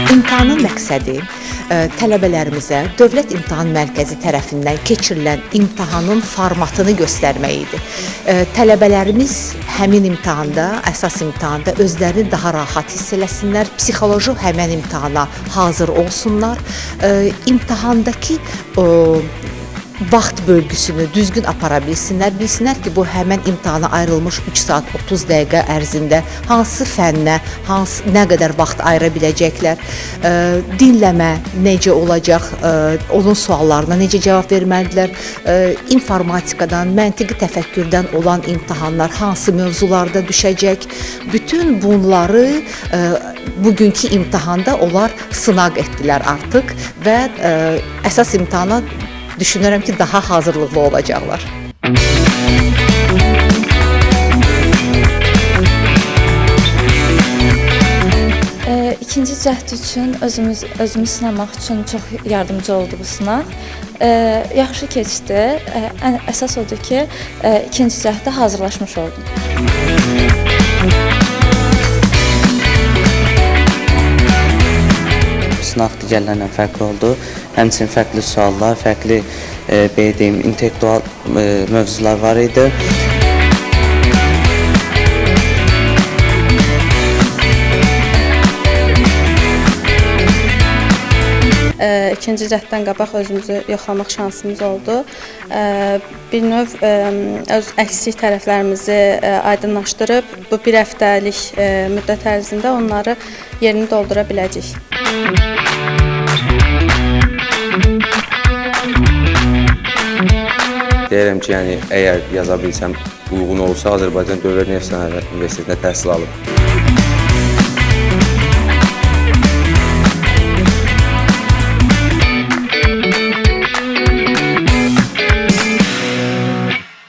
İmtahanın məqsədi tələbələrimizə Dövlət İmtahan Mərkəzi tərəfindən keçirilən imtahanın formatını göstərmək idi. Tələbələrimiz həmin imtahanda, əsas imtahanda özlərini daha rahat hiss eləsinlər, psixoloji həmin imtahana hazır olsunlar, imtahandakı vaxt bölgüsünü düzgün apara bilsinlər, bilsinlər ki, bu həmən imtahana ayrılmış 3 saat 30 dəqiqə ərzində hansı fənnə, nə qədər vaxt ayıra biləcəklər, dinləmə necə olacaq, onun suallarına necə cavab verməlidirlər, informatikadan, məntiqi təfəkkürdən olan imtahanlar hansı mövzularda düşəcək, bütün bunları bugünkü imtahanda onlar sınaq etdilər artıq və əsas imtahana düşünürəm ki, daha hazırlıqlı olacaqlar. İkinci cəhd üçün özümü sınamaq üçün çox yardımcı oldu bu sınaq. Yaxşı keçdi. Əsas odur ki, ikinci cəhdə hazırlaşmış oldum. Sınaq digərlərindən fərqli oldu. Həmçinin fərqli suallar, fərqli intellektual mövzular var idi. İkinci cəhddən qabaq özümüzü yoxlamaq şansımız oldu. Bir növ öz əksik tərəflərimizi aydınlaşdırıb bu bir həftəlik müddət ərzində onları yerini doldura biləcəyik. Deyirəm ki, yəni əgər yaza bilsəm, uyğun olsa Azərbaycan Dövlət Neft Sənayesi Universitetində təhsil alıb.